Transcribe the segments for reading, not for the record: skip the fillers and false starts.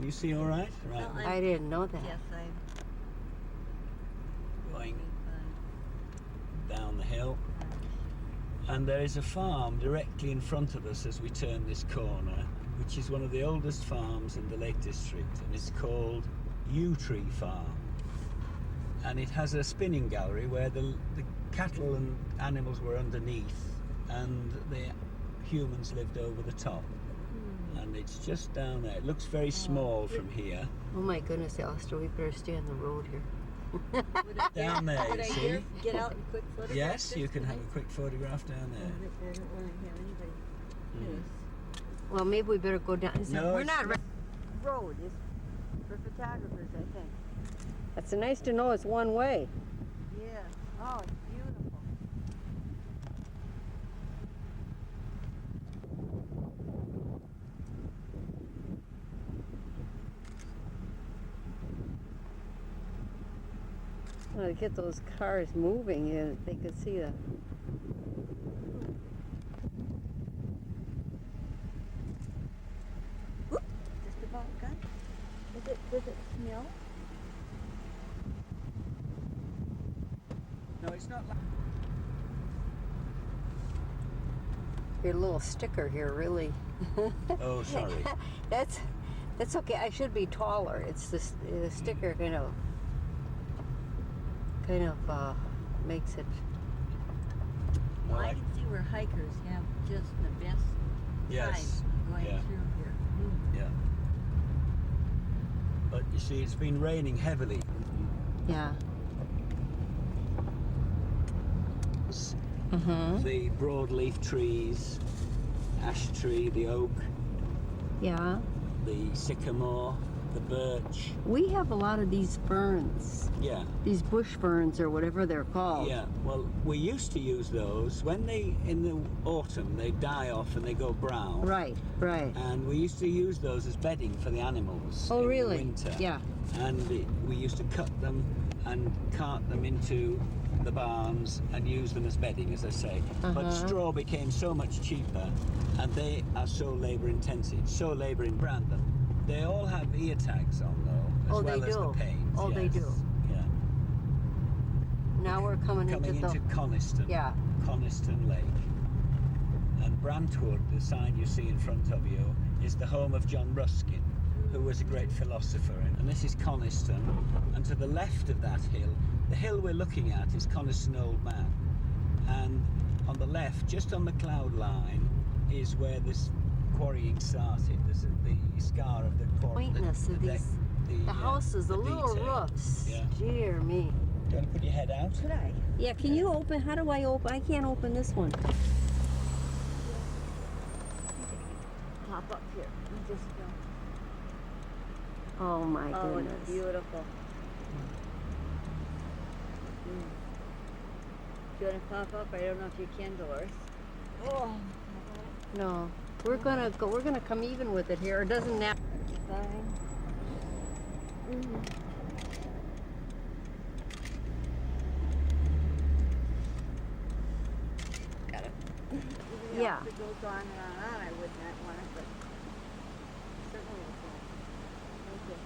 You see all right? Right. No, We're I didn't know that. Yes, I'm going fine. down the hill. And there is a farm directly in front of us as we turn this corner, which is one of the oldest farms in the Lake District, and it's called Yew Tree Farm. And it has a spinning gallery where the cattle and animals were underneath and the humans lived over the top. And it's just down there. It looks very small from here. Oh my goodness, Alistair, we better stay on the road here. Down there, Would you I see? dare get out and quick photograph? Yes, this you can have tonight? a quick photograph down I there. don't want to have anybody. Yes. Well, maybe we better go down. No, We're it's not. not. Road is for photographers, I think. It's nice to know it's one way. Yeah. Oh, it's beautiful. Well, to get those cars moving, they could see the. Just about gone. Does it smell? No, it's not like... Your little sticker here, really. Oh, sorry. That's okay. I should be taller. It's the sticker kind of makes it. Well, I can see where hikers have just the best Yes. time going Yeah. through here. Yeah. But you see, it's been raining heavily. Yeah. The broadleaf trees, ash tree, the oak, Yeah. the sycamore, the birch. We have a lot of these ferns, Yeah. these bush ferns or whatever they're called. Yeah, well, we used to use those. When in the autumn, they die off and they go brown. Right. Right. And we used to use those as bedding for the animals Oh, in really? the winter. Yeah. And we used to cut them and cart them into the barns and use them as bedding, as I say. But straw became so much cheaper, and they are so labour intensive, brand them. They all have ear tags on though, as well as the paint. Oh, they yes. do. Yeah. Now we're coming into Coniston. Yeah. Coniston Lake. And Brantwood, the sign you see in front of you, is the home of John Ruskin, who was a great philosopher. And this is Coniston. And to the left of that hill, the hill we're looking at is Coniston Old Man. And on the left, just on the cloud line, is where this quarrying started. There's the scar of the quarry. Quaintness of these, the houses, the little detail. roofs. Yeah. Dear me. Do you want to put your head out? Could I? Yeah, can you open? How do I open? I can't open this one. Pop up here and just go. Oh my Oh, it's goodness. beautiful. Do you want to pop up? I don't know if you can, Dolores. Oh, No, we're gonna go. We're gonna come even with it here. It doesn't matter. fine. Got it. Yeah. If it goes on and on, I would not want it, but certainly it can. Thank you.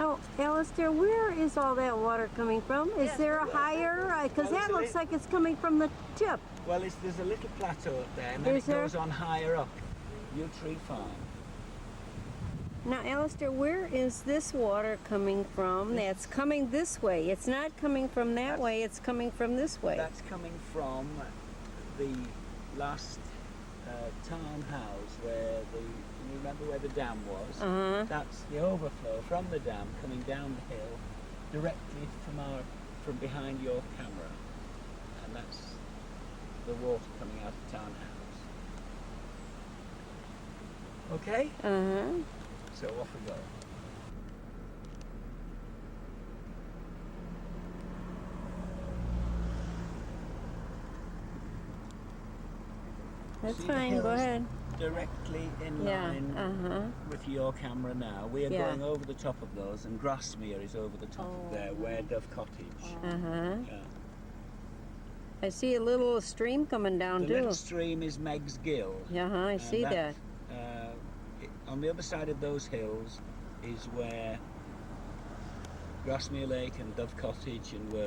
Now, Alistair, where is all that water coming from? Is Yes, there a higher? Because that looks like it's coming from the tip. Well, there's a little plateau up there, and then Is it goes on higher up. Yew Tree Farm. Now, Alistair, where is this water coming from? That's coming this way. It's not coming from that way. It's coming from this way. That's coming from the last townhouse where you remember where the dam was? That's the overflow from the dam coming down the hill directly from behind your camera, and that's the water coming out of the townhouse. Okay? So off we go. That's See the fine. Go hills ahead. Directly in Yeah. line with your camera now. We are Yeah. going over the top of those, and Grasmere is over the top of there, where Dove Cottage. Yeah. I see a little stream coming down The too. little stream is Meg's Gill. I see that. On the other side of those hills is where Grasmere Lake and Dove Cottage and where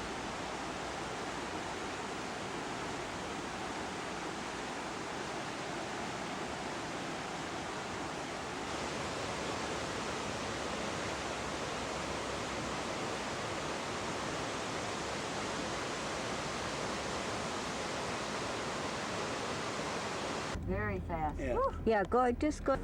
Very fast. Yeah. Whew. Yeah, go, just go.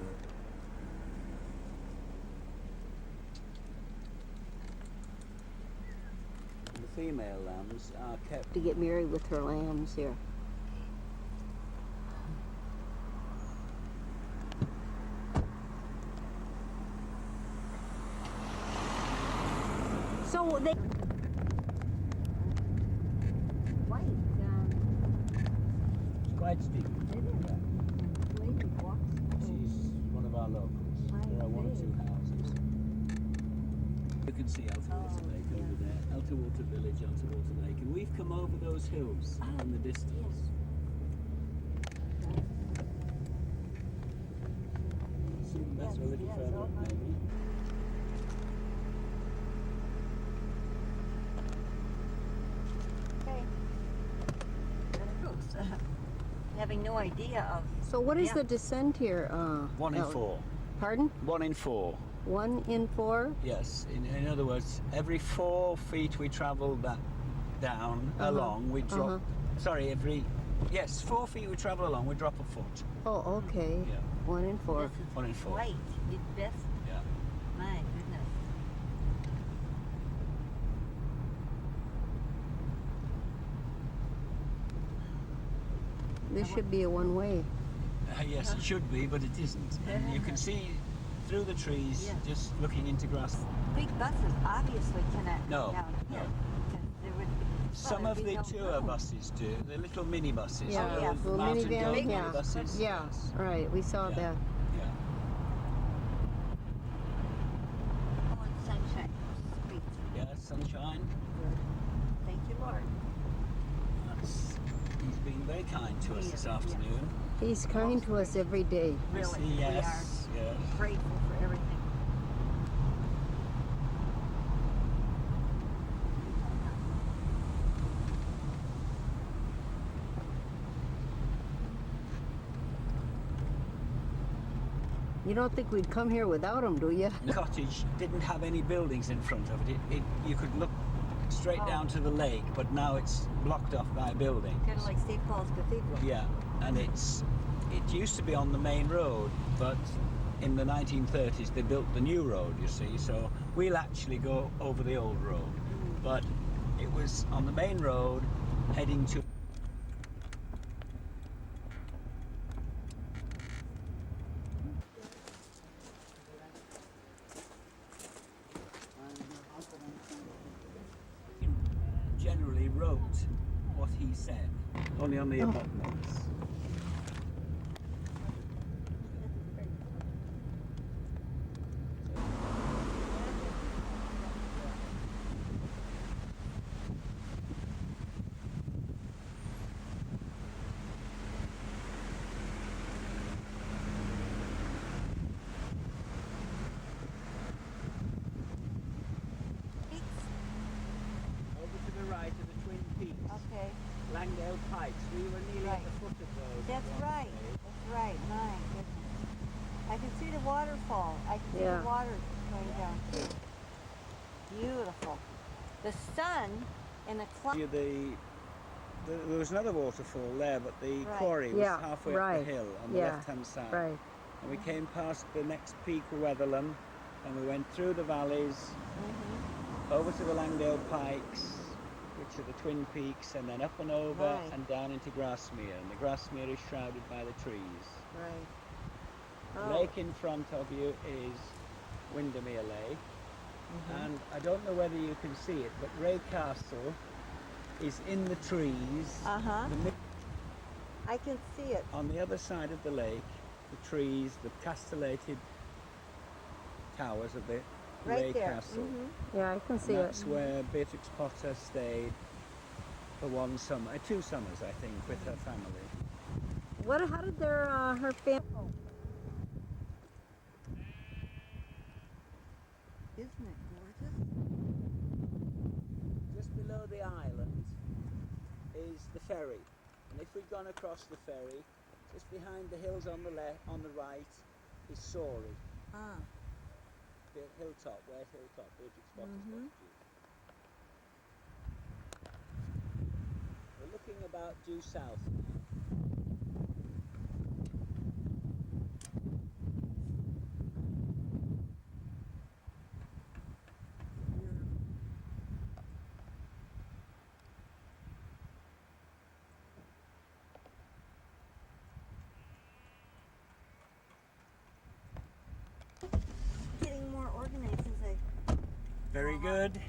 the female lambs are kept. To get married with her lambs here. So they White. It's quite steep. It is. Lady walks. She's one of our locals. There are one or two houses. You can see Altawater Oh, Lake yeah. over there. Altawater Village, Altawater Lake. And we've come over those hills in the distance. See them better a little Yes, further up okay. maybe. Okay. Having no idea of. So what is Yeah. the descent here? 1 in Ellen? 4. Pardon? 1 in 4. 1 in 4? Yes. In other words, every 4 feet we travel that down along, we drop. Sorry, yes, 4 feet we travel along, we drop a foot. Oh, okay. Yeah. 1 in 4. This is 1 in 4. white. It's best. Yeah. My goodness. This should be a one-way. Yes, it should be, but it isn't. And you can see through the trees, Yeah. just looking into grass. Big buses obviously cannot No, go down no. here. Because there would be, Some of there'd the be no tour room. buses do, the little mini buses. Yeah, yeah. the little mountain minivan, goat yeah. buses. Yeah, Yes. right. We saw Yeah. that. Yeah. Oh, and sunshine. Sweet. Yeah, sunshine. Thank you, Lord. He's been very kind to us He this is, yes. afternoon. He's kind to us every day. Really, Yes, we yes. are grateful for everything. You don't think we'd come here without him, do you? The cottage didn't have any buildings in front of it. You could look straight Oh. down to the lake, but now it's blocked off by buildings. Kind of like St. Paul's Cathedral. Yeah, and it used to be on the main road, but in the 1930s they built the new road, you see, so we'll actually go over the old road. But it was on the main road heading to generally wrote what he said, only on the abutments. Over to the right of the Twin Peaks, Okay, Langdale Pikes. We were nearly at Right. the foot of those. at that's one right. stage. That's right. My goodness. I can see the waterfall. I can see Yeah. the water going down too. Beautiful. The sun and the cloud. There was another waterfall there, but the Right. quarry was Yeah, halfway right. up the hill on the Yeah, left-hand side. Right. And we came past the next peak, Weatherlam, and we went through the valleys, over to the Langdale Pikes, which are the Twin Peaks, and then up and over Right. and down into Grasmere. And the Grasmere is shrouded by the trees. Right. The Oh. lake in front of you is Windermere Lake. And I don't know whether you can see it, but Ray Castle is in the trees. Uh-huh. The I can see it. On the other side of the lake, the trees, the castellated towers of the Right Ray there. Castle. Yeah, I can see And it. that's where Beatrix Potter stayed for 1 summer, 2 summers, I think, with her family. How did her family? Isn't it gorgeous? Just below the island is the ferry, and if we'd gone across the ferry, just behind the hills on the left, on the right, is Sorey, Ah. the hilltop, West Hilltop, Beatrix Potter's Mhm. We're looking about due south. Getting more organized as I. Very good.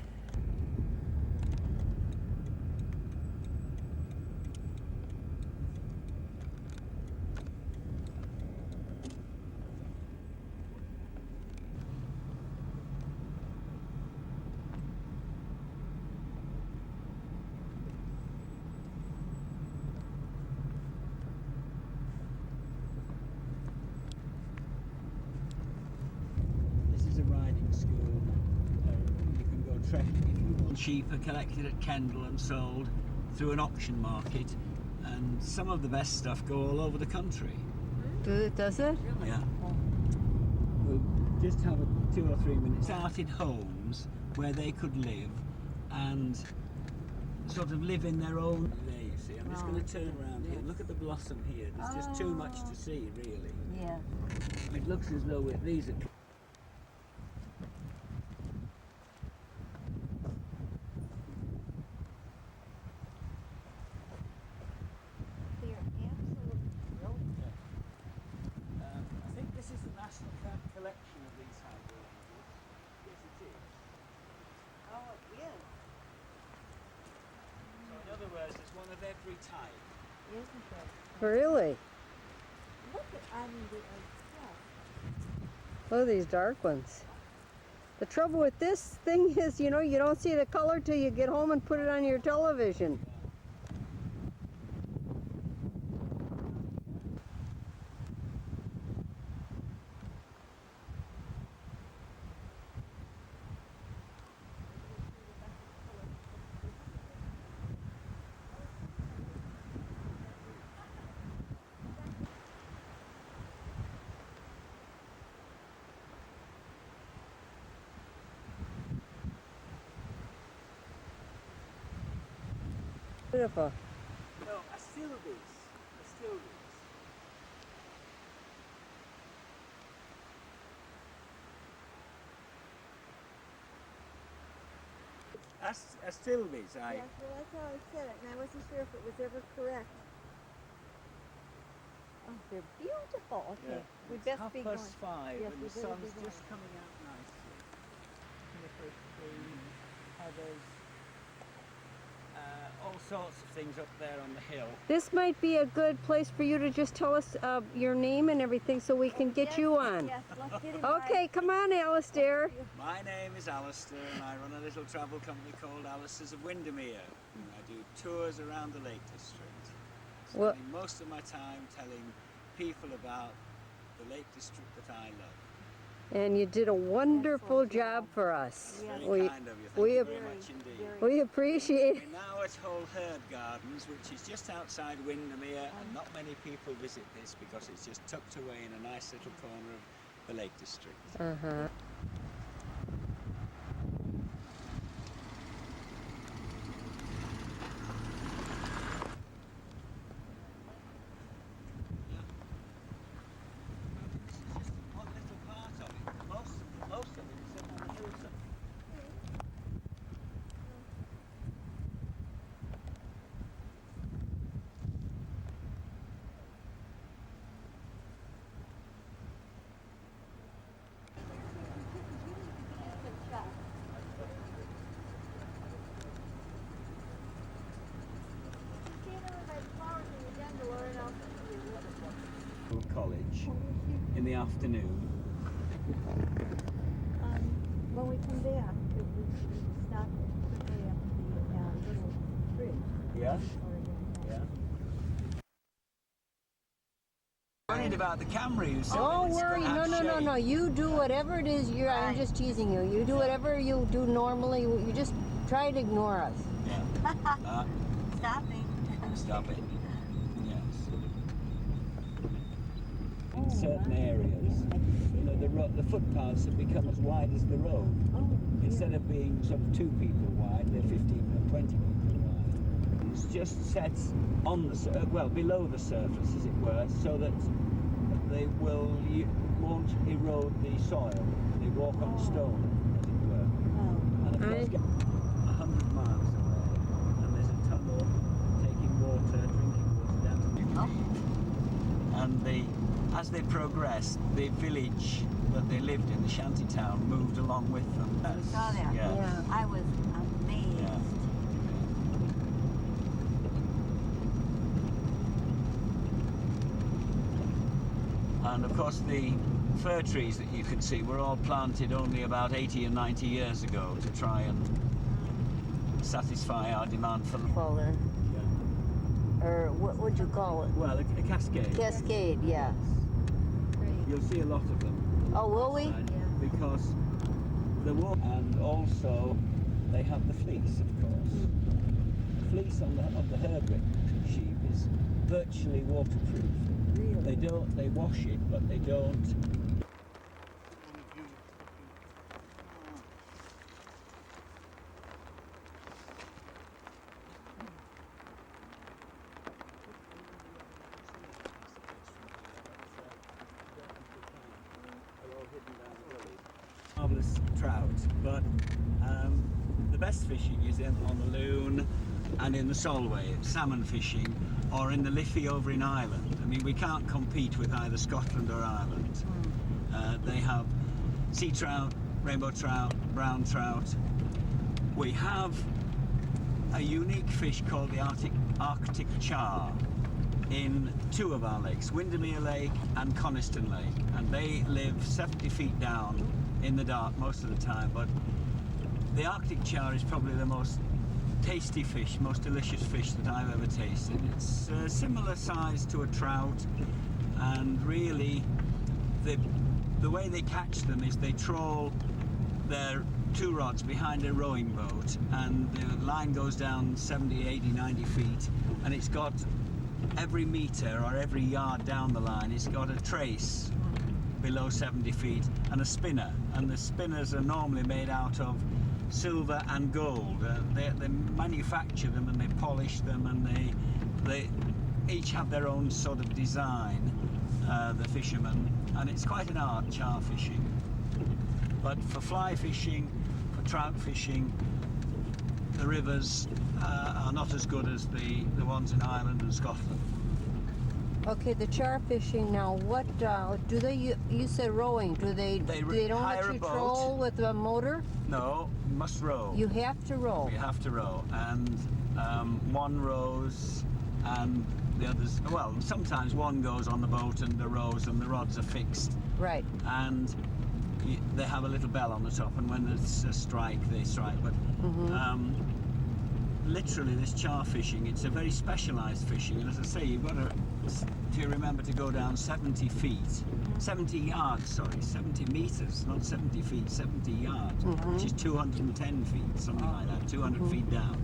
This is a riding school. You can go trekking if you want. Sheep are collected at Kendal and sold through an auction market, and some of the best stuff go all over the country. Does it? Yeah. We'll just have a 2 or 3 minutes. Started homes where they could live and sort of live in their own. There you see. I'm just going to turn around here. Look at the blossom here. There's just too much to see, really. Yeah. It looks as though these are. They're absolutely brilliant. I think this is the National Collection of these hydrangeas. Yes, it is. Oh, it is. So in other words, there's one of every type. Isn't it? Really? Look at, I mean, the Oh, these dark ones. The trouble with this thing is, you know, you don't see the color till you get home and put it on your television. Beautiful. No, Astilbes. Astilbes. Astilbes, Yes, well, that's how I said it, and I wasn't sure if it was ever correct. Oh, they're beautiful. Okay, we best be going. 5:30 Yes, when we the better sun's be just going. coming out nicely. Snipper trees, heathers, all sorts of things up there on the hill. This might be a good place for you to just tell us your name and everything so we can get Yes, you on. Yes, let's get him Okay, come on, Alistair. My name is Alistair and I run a little travel company called Alistair's of Windermere. And I do tours around the Lake District. Well- Spending most of my time telling people about the Lake District that I love. And you did a wonderful job for us. Yes. Very kind of you. Thank we you ap- very much indeed. We appreciate We're now at Hull Herd Gardens, which is just outside Windermere, and not many people visit this because it's just tucked away in a nice little corner of the Lake District. Uh-huh. This is just one little part of it. Most of it is up on the hillside. College in the afternoon. When we come back, we stop quickly at the little bridge. Yeah? Or, Yeah. worried about the camera, you see. Don't It's worry. gonna No, have no, no, shade. no. You do whatever it is. I'm Right. just teasing you. You do whatever you do normally. You just try to ignore us. Yeah. Stopping. Stop it. Yes. In certain areas, you know, the footpaths have become as wide as the road. Oh, Instead of being sort of 2 people wide, they're 15 or 20 people wide. It's just set on the well, below the surface, as it were, so that they won't erode the soil. They walk on stone, as it were. oh. And of course, 100 miles away, and there's a tunnel taking water, drinking water down to the And as they progressed, the village that they lived in, the shanty town, moved along with them. You saw that? Yeah. Yeah. I was amazed. Yeah. And of course the fir trees that you can see were all planted only about 80 and 90 years ago to try and satisfy our demand for Folder. Or what would you call it? well, a cascade. Cascade, yeah. Great. You'll see a lot of them. Oh, will we? Because the wool, and also they have the fleece, of course. The fleece of the herd sheep is virtually waterproof. Really? They wash it, but they don't. Marvellous trout, but the best fishing is on the Loon and in the Solway, salmon fishing, or in the Liffey over in Ireland. I mean, we can't compete with either Scotland or Ireland. They have sea trout, rainbow trout, brown trout. We have a unique fish called the Arctic char in 2 of our lakes, Windermere Lake and Coniston Lake, and they live 70 feet down in the dark most of the time. But the Arctic char is probably the most tasty fish, most delicious fish that I've ever tasted. It's similar size to a trout, and really the way they catch them is they trawl their 2 rods behind a rowing boat, and the line goes down 70, 80, 90 feet, and it's got every metre or every yard down the line, it's got a trace below 70 feet and a spinner, and the spinners are normally made out of silver and gold. They manufacture them and they polish them, and they each have their own sort of design, the fishermen, and it's quite an art, char fishing. But for fly fishing, for trout fishing, the rivers are not as good as the ones in Ireland and Scotland. Okay, the char fishing now, what do they, you said rowing, do they don't hire let a you boat. troll with a motor? No, must row. You have to row. You have to row, and one rows and the others, well, sometimes one goes on the boat and the rows and the rods are fixed, Right. and they have a little bell on the top, and when there's a strike, they strike. But literally this char fishing, it's a very specialised fishing, and as I say, you've got to remember to go down 70 feet, 70 yards, sorry, 70 metres, not 70 feet, 70 yards, which is 210 feet, something like that, 200 feet down.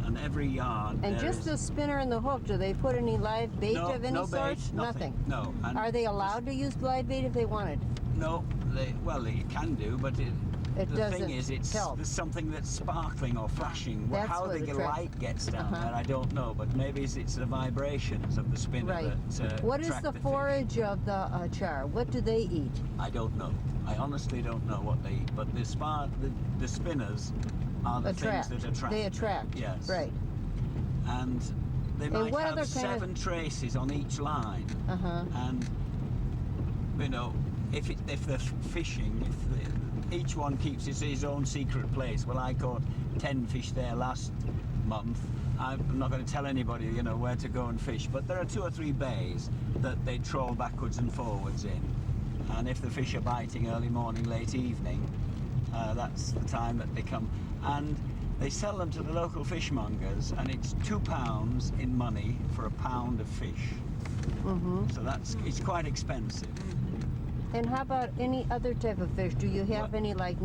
And every yard And there just is- the spinner and the hook, do they put any live bait no, of any no sort? bait, nothing. No. And Are they allowed to use live bait if they wanted? No, they can do, but the doesn't thing is, help. there's something that's sparkling or flashing. That's How what the attracts- light gets down Uh-huh. there, I don't know, but maybe it's the vibrations of the spinner Right. that What is attract the fish. forage of the char? What do they eat? I don't know. I honestly don't know what they eat, but the spinners are the Attract. things that attract. They attract. Yes. Right. And they And might what have other kind of- 7 traces on each line. Uh-huh. And you know, if they're fishing, each one keeps his own secret place. Well, I caught 10 fish there last month. I'm not going to tell anybody, you know, where to go and fish, but there are 2 or 3 bays that they trawl backwards and forwards in, and if the fish are biting early morning, late evening, that's the time that they come, and they sell them to the local fishmongers, and it's £2 in money for a pound of fish. So it's quite expensive. And how about any other type of fish? Do you have any like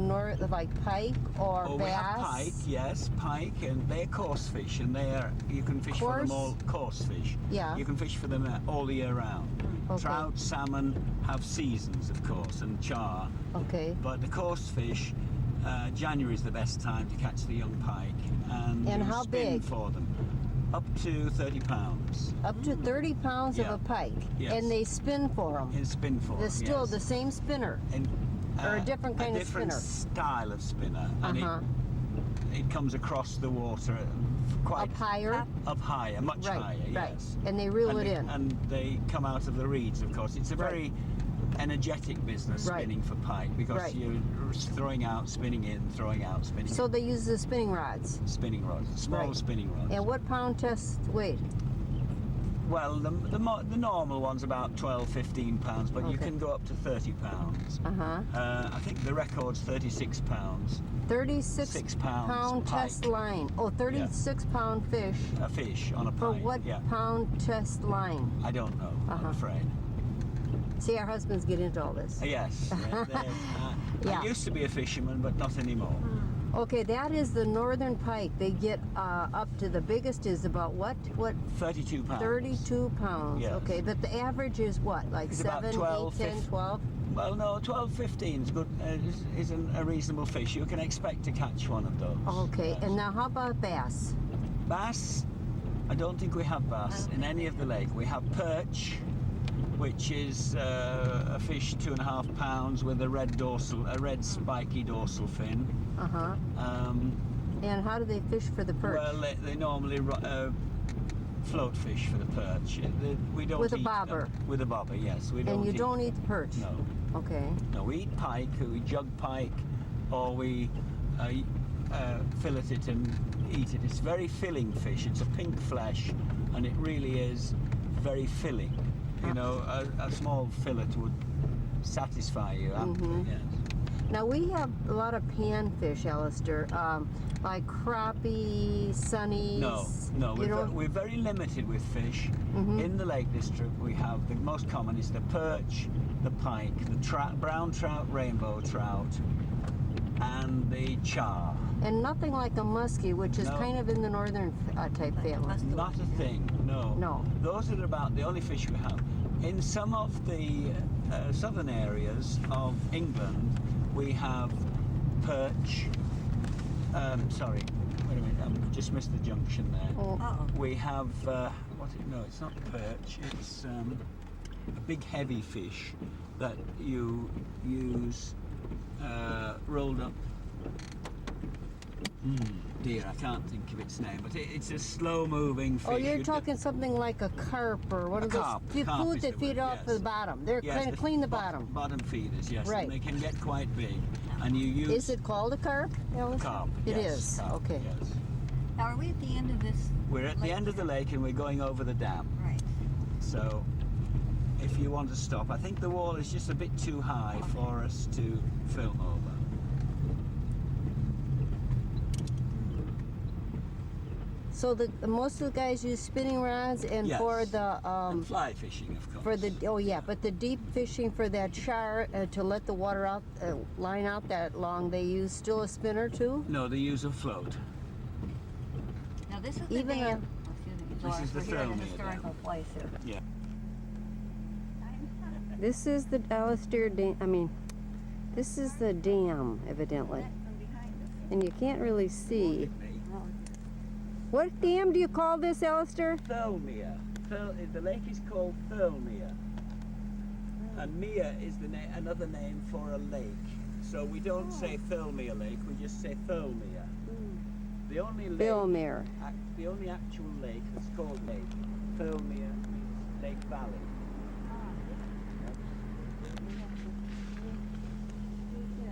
pike or bass? We have pike, yes, pike, and they're coarse fish, and you can fish for them all. Coarse fish. Yeah. You can fish for them all the year round. Okay. Trout, salmon have seasons, of course, and char. Okay. But the coarse fish, January is the best time to catch the young pike, and you how spin big? for them. Up to 30 pounds. Up to 30 pounds of a pike. Yes. And they spin for them. And spin for them. It's still yes. the same spinner. And, or a different kind of different spinner. style of spinner. And it comes across the water quite Up higher? Up higher, much higher, Right. yes. And they reel it in. And they come out of the reeds, of course. It's a very energetic business, spinning for pike, because you're throwing out, spinning in, throwing out, spinning So in. they use the spinning rods. Spinning rods, small spinning rods. And what pound test weight? Well, the normal one's about 12, 15 pounds, but you can go up to 30 pounds. I think the record's 36 pounds. 36 pound pike. test line. Oh, 36 pound fish. A fish on a pike. For what pound test line? I don't know, I'm afraid. See, our husbands get into all this. Yes. I used to be a fisherman, but not anymore. Okay, that is the northern pike. They get up to the biggest is about what? 32 pounds. 32 pounds. Yes. Okay, but the average is what? Like It's 7, about 12, 8, 10, 12? Well, no, 12, 15 is good. Is a reasonable fish. You can expect to catch one of those. Okay, Yes. and now how about bass? Bass, I don't think we have bass in any of the lake. We have perch, which is a fish 2.5 pounds with a red spiky dorsal fin. And how do they fish for the perch? Well, they normally float fish for the perch. We don't With a eat bobber? them. With a bobber, yes. We don't And you eat don't eat the perch? No. Okay. No, we eat pike, we jug pike, or we fillet it and eat it. It's very filling fish. It's a pink flesh, and it really is very filling. You know, a small fillet would satisfy you amply, yes. Now we have a lot of panfish, Alistair, like crappie, sunnies. No, we're very limited with fish. In the Lake District, we have the most common is the perch, the pike, the brown trout, rainbow trout, and the char. And nothing like a muskie, which is kind of in the northern type family. Not a thing, no. No. Those are about the only fish we have. In some of the southern areas of England, we have perch. Sorry, wait a minute, I've just missed the junction there. Oh. We have, no, it's not perch, it's a big heavy fish that you use rolled up. Dear, I can't think of its name, but it's a slow-moving fish. Oh, you're talking something like a carp or one of those carp food is that the feed word, off yes. the bottom. They're kind of clean the bottom. Bottom feeders, yes. Right. And they can get quite big. And you use Is it called a carp, Alice? carp. It yes, is. carp, Okay. Yes. Now, are we at the end of this? We're at the lake end of the here? lake and we're going over the dam. Right. So if you want to stop, I think the wall is just a bit too high for us to film over. So most of the guys use spinning rods, and Yes. for the And fly fishing, of course. but the deep fishing for that char to let the water out, line out that long, they use still a spinner too. No, they use a float. Now, this is the Even dam. a- Excuse me, This Dolores, is the we're here at a Thelmia historical place here. Yeah. This is the Alistair Dam. I mean, this is the dam, evidently, From behind us. and you can't really see. Me. What dam do you call this, Alistair? Thelmia. The lake is called Thelmia. And Mia is another name for a lake. So we don't say Thelmia Lake, we just say Thelmia. The only lake, Billmere. the only actual lake that's called lake, Thelmia, means Lake Valley.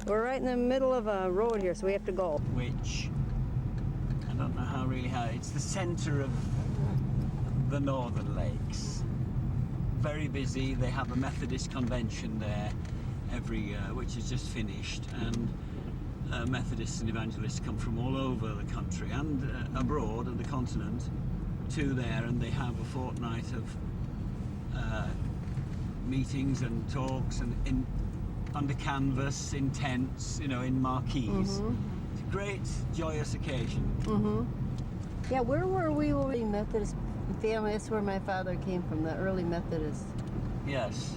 We're right in the middle of a road here, so we have to go. Which I don't know how it's the centre of the northern lakes. Very busy. They have a Methodist convention there every year, which is just finished, and Methodists and evangelists come from all over the country and abroad and the continent to there, and they have a fortnight of meetings and talks and under canvas, in tents, you know, in marquees. It's a great, joyous occasion. Yeah, where were we? The Methodist family. That's where my father came from, the early Methodist. Yes.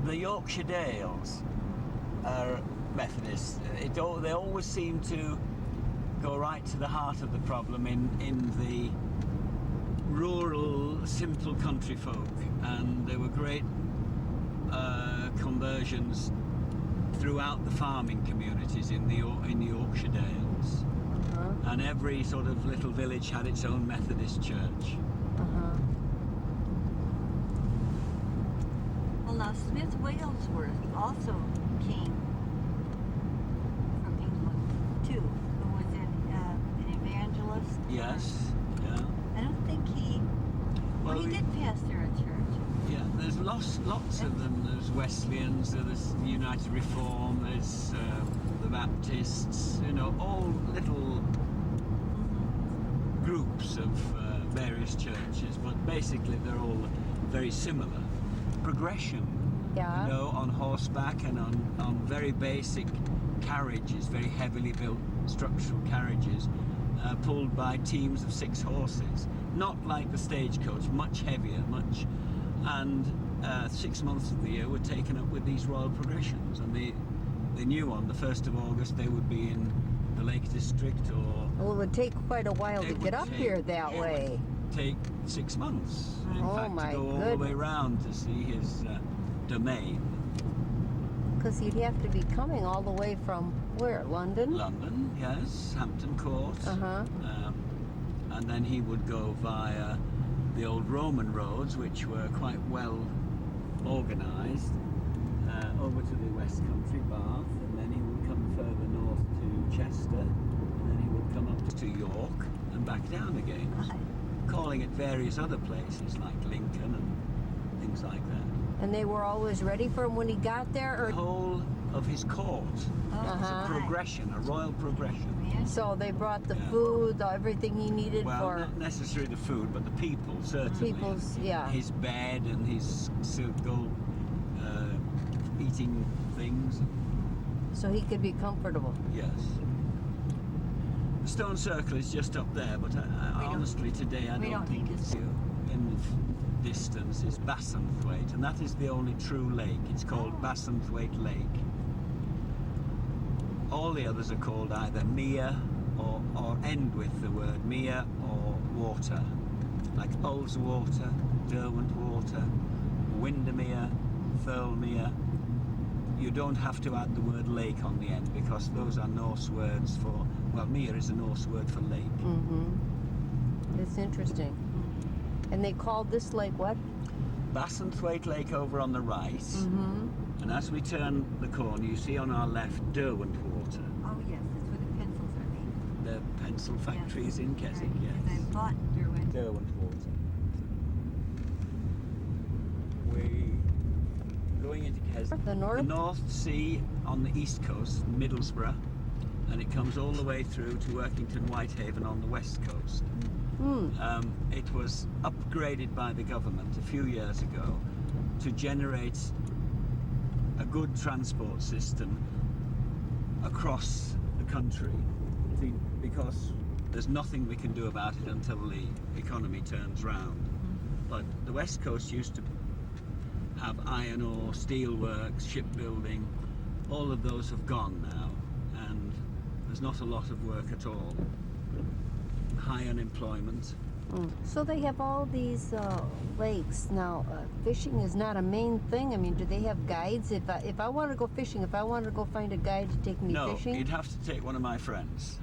The Yorkshire Dales are Methodists. They always seem to go right to the heart of the problem in the rural, simple country folk, and there were great conversions throughout the farming communities in the Yorkshire Dales. And every sort of little village had its own Methodist church. Well, now Smith Wigglesworth also came from England too, who was an evangelist. Yes, yeah. I don't think he. Well, he did pastor a church. Yeah, there's lots of them. There's Wesleyans, there's United Reform, there's the Baptists, you know, all little groups of various churches, but basically they're all very similar. Progression, Yeah. you know, on horseback and on very basic carriages, very heavily built structural carriages, pulled by teams of 6 horses. Not like the stagecoach, much heavier, and 6 months of the year were taken up with these royal progressions, and they knew on the 1st of August they would be in the Lake District, or Well, it would take quite a while to It get would up take- here that way. take 6 months. In Oh fact, my to go all the way goodness. round to see his domain. Because he'd have to be coming all the way from where? London? London, yes, Hampton Court. Uh-huh. And then he would go via the old Roman roads, which were quite well organised, over to the West Country, Bath, and then he would come further north to Chester, and then he would come up to York and back down again, calling at various other places like Lincoln and things like that. And they were always ready for him when he got there? The Or whole of his court was a progression, a royal progression. So they brought the Yeah. food, everything he needed Well, for not necessarily the food, but the people, certainly. people's, yeah. His bed and his gold eating things. So he could be comfortable. Yes. The stone circle is just up there, but I honestly today I we don't don't think need to it's see. in the distance is Bassenthwaite, and that is the only true lake. It's called Bassenthwaite Lake. All the others are called either mere or end with the word mere or water, like Ullswater, Derwent Water, Windermere, Thirlmere. You don't have to add the word lake on the end because those are Norse words for, well, mere is a Norse word for lake. It's interesting. And they called this lake what? Bassenthwaite Lake over on the right, and as we turn the corner, you see on our left Derwent Water. Oh yes, that's where the pencils are made. The pencil factory is in Keswick, Right, 'cause yes. I bought Derwent. Derwent Water. We going into Keswick. The north? The North Sea on the east coast, Middlesbrough, and it comes all the way through to Workington Whitehaven on the west coast. It was upgraded by the government a few years ago to generate a good transport system across the country, because there's nothing we can do about it until the economy turns round. But the west coast used to have iron ore, steelworks, shipbuilding. All of those have gone now, and there's not a lot of work at all. High unemployment. So they have all these lakes. Now, fishing is not a main thing. I mean, do they have guides? If I want to go fishing, if I want to go find a guide to take me No, fishing? you'd have to take one of my friends.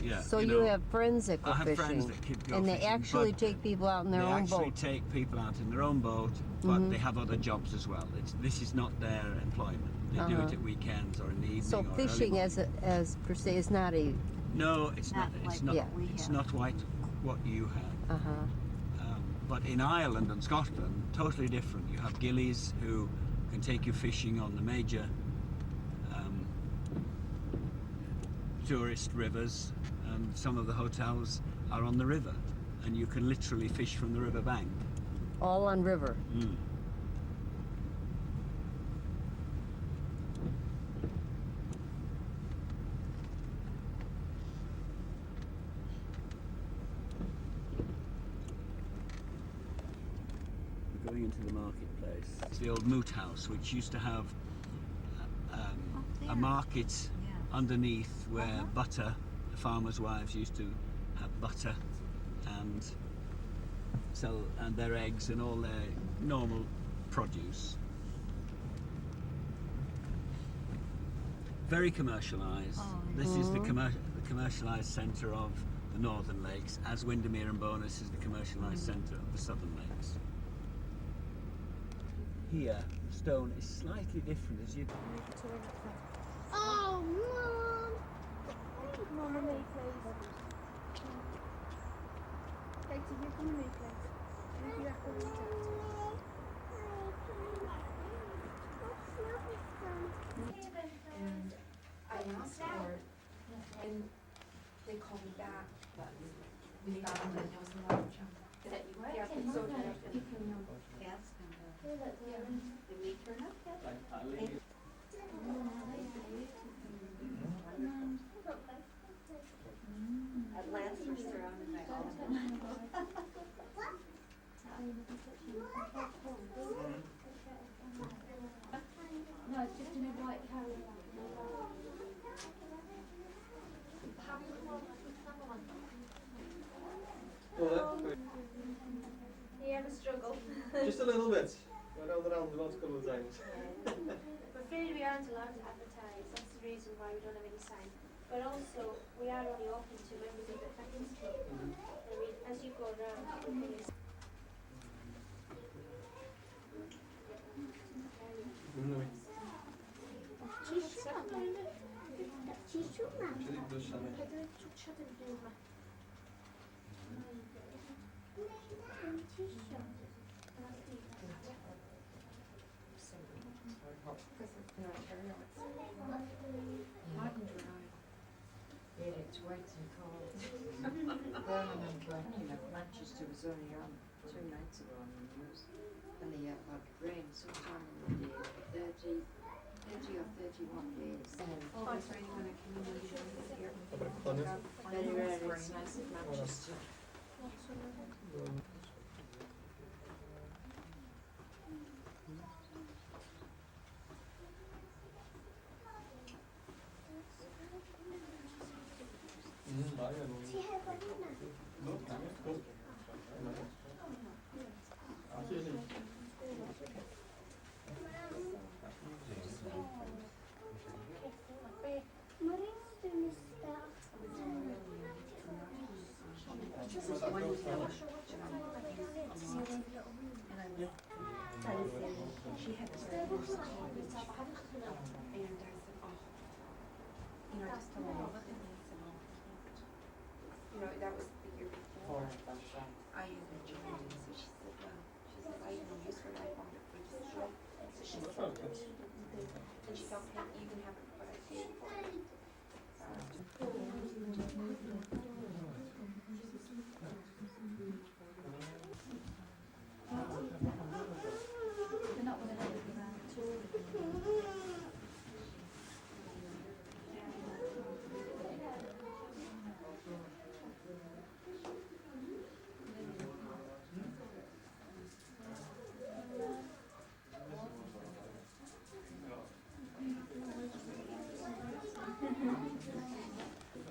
Yeah, so you know, have friends that go I have fishing. friends that could go and they fishing, actually but take people out in their they own actually boat. take people out in their own boat, but they have other jobs as well. This is not their employment. They do it at weekends or in the evening. So or early fishing morning. as per se is not a No, it's not. Not It's like not. what we It's have. not what you have. But in Ireland and Scotland, totally different. You have gillies who can take you fishing on the major tourist rivers, and some of the hotels are on the river. and you can literally fish from the river bank. All on river. Mm. We're going into the marketplace. It's the old moot house, which used to have a market underneath where butter, the farmers' wives used to have butter and sell and their eggs and all their normal produce. Very commercialised. This is the commercialised centre of the Northern Lakes, as Windermere and Bowness is the commercialised centre of the Southern Lakes. Here, the stone is slightly different as you. Oh, Mom! Mom, with me, please. Katie, you come with me, please. You have to read And I asked for it, and they called me back, but we found that there was a lot of junk. That you, yeah, so you can ask them. Did we turn up yet? At last we're surrounded by all of them. No, it's just in a white carrier bag. You ever struggle? Just a little bit. I know that I'm not a couple of times. We're afraid we aren't allowed to advertise. That's the reason why we don't have any sign. But also, we are only open to members of the Friends Club. I mean, as you go around, we can In Ontario, it's hot and dry. It's way too cold. Birmingham, Manchester was only on 2 nights ago on the news, and they had like rain sometime in the day, 30 or 31 days. Oh, it's raining when I came in here. Very rare, it's nice in Manchester. She had this and I said, oh, you know, I just told her, look at me, I said, oh, I can't. You know, that was the year before. I enjoyed it, so she said, well, she said, I even used her, I found it for this show. So she said, and she felt pain, you can have it, but I paid for it.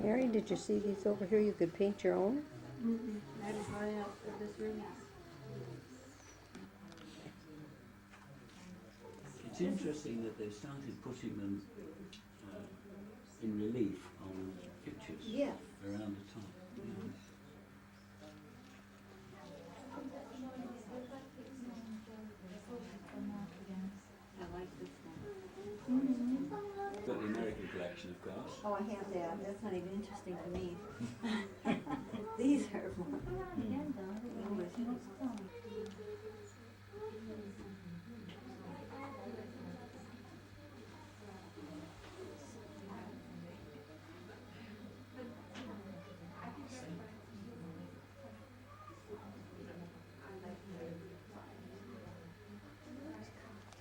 Mary, did you see these over here? You could paint your own? That is why this room It's interesting that they've started putting them in relief on pictures around the top. I like this one. Got the American collection, of course. Oh, I have that. That's not even interesting to me. These are more.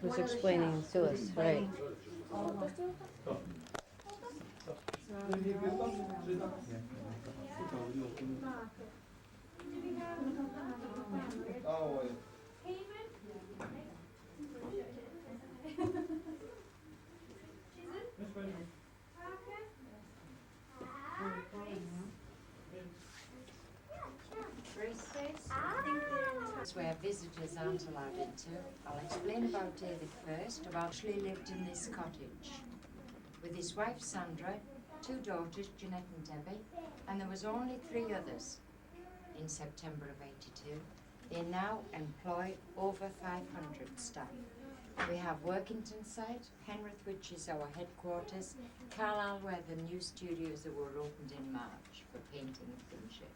was one of the explaining chefs to was us, explaining right? all of Oh, It's where visitors aren't allowed into. I'll explain about David first. Actually lived in this cottage with his wife Sandra, 2 daughters, Jeanette and Debbie, and there was only 3 others in September of '82. They now employ over 500 staff. We have Workington site, Penrith, which is our headquarters, Carlisle, where the new studios that were opened in March for painting and finishing.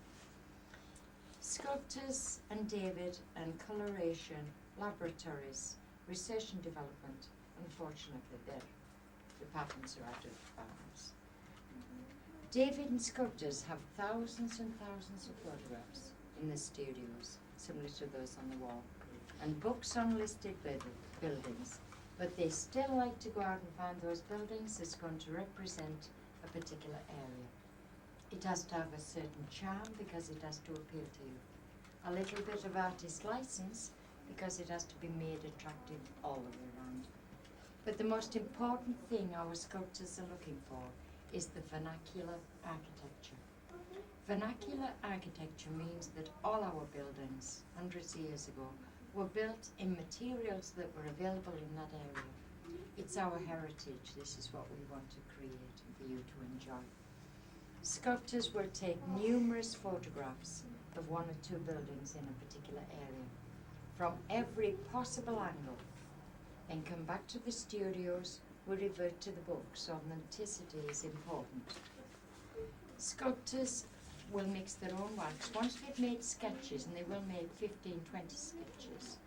Sculptors and David and coloration, laboratories, research and development. Unfortunately, their departments are out of bounds. David and sculptors have thousands and thousands of photographs in the studios, similar to those on the wall, and books on listed buildings, but they still like to go out and find those buildings that's going to represent a particular area. It has to have a certain charm because it has to appeal to you. A little bit of artist license because it has to be made attractive all the way around. But the most important thing our sculptors are looking for is the vernacular architecture. Vernacular architecture means that all our buildings, hundreds of years ago, were built in materials that were available in that area. It's our heritage. This is what we want to create and for you to enjoy. Sculptors will take numerous photographs of 1 or 2 buildings in a particular area from every possible angle, and come back to the studios. We revert to the books. Authenticity is important. Sculptors will mix their own wax. Once they've made sketches, and they will make 15, 20 sketches,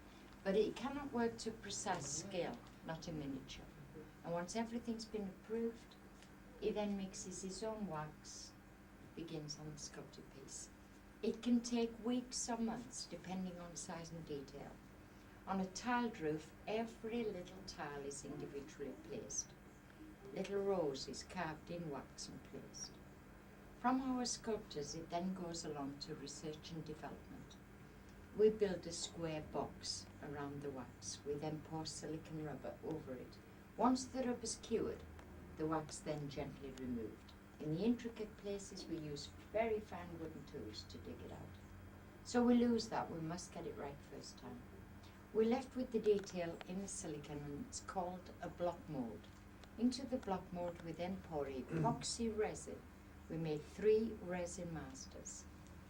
but it cannot work to precise scale, not in miniature. And once everything's been approved, he then mixes his own wax, begins on the sculpted piece. It can take weeks or months, depending on size and detail. On a tiled roof, every little tile is individually placed. Little roses carved in wax and placed. From our sculptors, it then goes along to research and development. We build a square box around the wax. We then pour silicone rubber over it. Once the rubber's cured, the wax then gently removed. In the intricate places, we use very fine wooden tools to dig it out. So we lose that. We must get it right first time. We're left with the detail in the silicone, and it's called a block mold. Into the block mold, we then pour epoxy resin. We made 3 resin masters.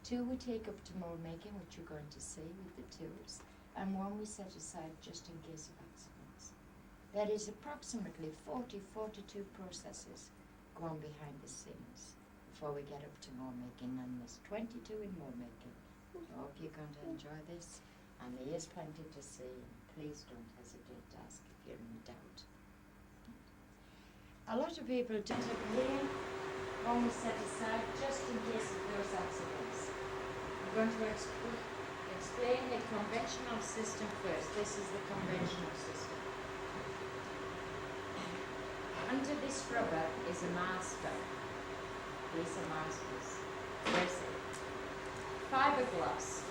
2 we take up to mold making, which you're going to see with the tools, and 1 we set aside just in case of accidents. There is approximately 40, 42 processes go on behind the scenes before we get up to mold making, and there's 22 in mold making. I hope you're going to enjoy this, and there is plenty to see. Please don't hesitate to ask if you're in doubt. A lot of people do it here. One we set aside just in case of those accidents. I'm going to explain the conventional system first. This is the conventional system. Under this rubber is a master. These are masters. Resin. Fiberglass.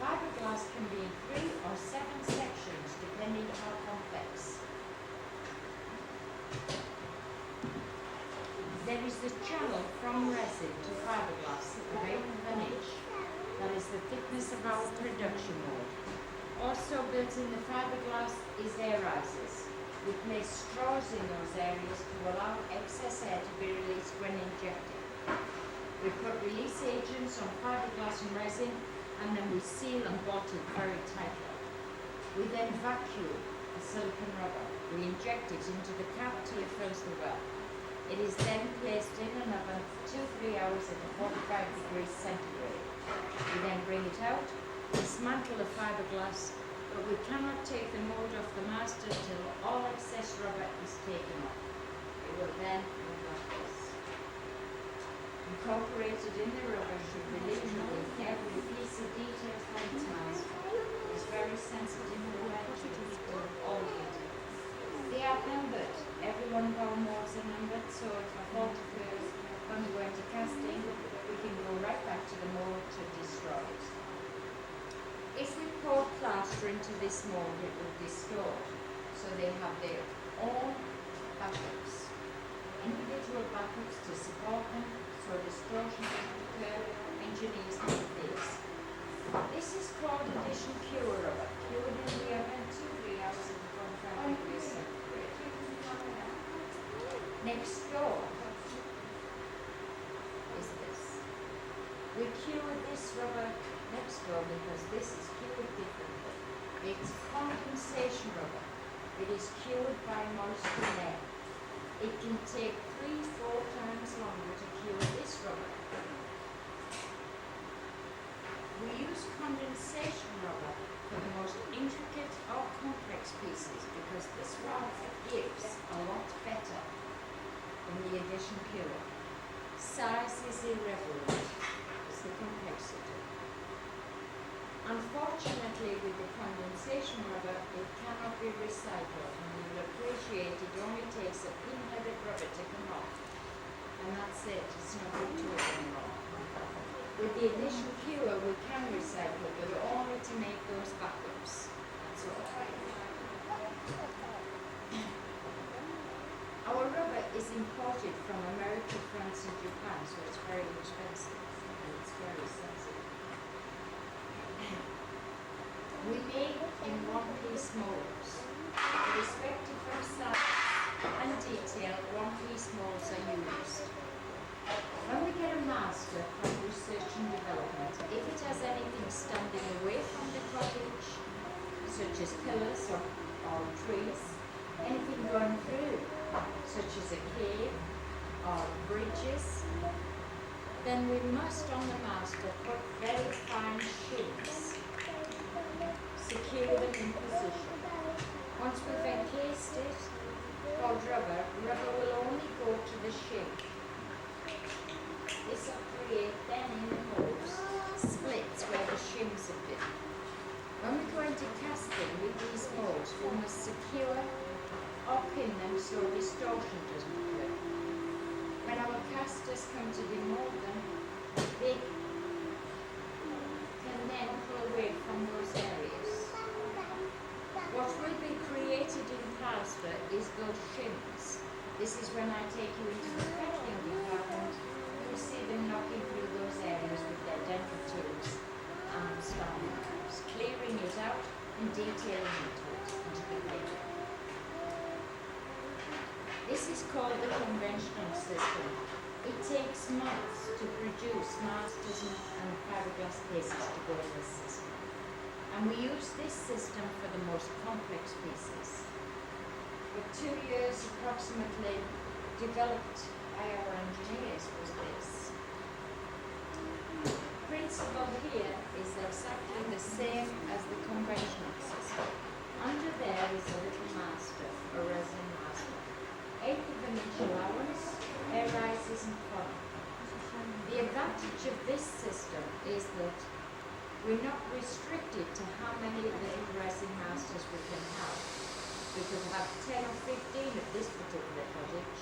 Fiberglass can be in 3 or 7 sections depending how complex. There is the channel from resin to fiberglass of 1/8 of an inch. That is the thickness of our production mold. Also built in the fiberglass is air risers. We place straws in those areas to allow excess air to be released when injected. We put release agents on fiberglass and resin, and then we seal and bolt it very tightly. We then vacuum the silicone rubber. We inject it into the cap till it fills the well. It is then placed in an oven for 2-3 hours at 45 degrees centigrade. We then bring it out, dismantle the fiberglass, but we cannot take the mold off the master till all excess rubber is taken off. It will then look like this. Incorporated in the rubber should be literally every piece of detail from its master. It is very sensitive to the wear to all details. They are numbered. Every one of our molds are numbered, so if a fault occurs when we go into casting, we can go right back to the mold to destroy it. If we pour plaster into this mold, it will distort. So they have their own backups, individual backups to support them, so distortion doesn't occur. Engineers need this. This is called addition cure rubber, cured in the oven 2-3 hours at 45 degrees centigrade. Next door is this. We cure this rubber next door because this is cured differently. It's condensation rubber. It is cured by moisture air. It can take 3-4 times longer to cure this rubber. We use condensation rubber for the most intricate or complex pieces because this one gives a lot better than the addition cure. Size is irrelevant, it's the complexity. Unfortunately, with the condensation rubber, it cannot be recycled, and you will appreciate it only takes a pin-headed rubber to come off. And that's it, it's not good to it anymore. With the addition cure, we can recycle, but only to make those backups. That's all. Our rubber is imported from America, France, and Japan, so it's very expensive, and it's very sensitive. We make in one-piece molds. Irrespective of size and detail, one-piece molds are used. When we get a master from research and development, if it has anything standing away from the cottage, such as pillars or trees, anything going through, such as a cave or bridges, then we must on the master put very fine shims. Secure them in position. Once we've encased it, called rubber, rubber will only go to the shim. This will create then in the molds splits where the shims have been. When we go into casting with these molds, we must secure or pin them so distortion doesn't occur. When our casters come to demold them, they can then pull away from those areas. What will be created in plaster is those shims. This is when I take you into the crafting department, you'll see them knocking through those areas with their dental tools and starting tools, clearing it out and detailing it into the paper. This is called the conventional system. It takes months to produce masters and fiberglass cases to go in this system. And we use this system for the most complex pieces. For 2 years approximately developed by our engineers was this. The principle here is exactly the same as the conventional system. Under there is a little master, a resin master. 1/8 of an inch allowance, air rises and fall. The advantage of this system is that we're not restricted to how many little resin masters we can have. We could have 10 or 15 of this particular cottage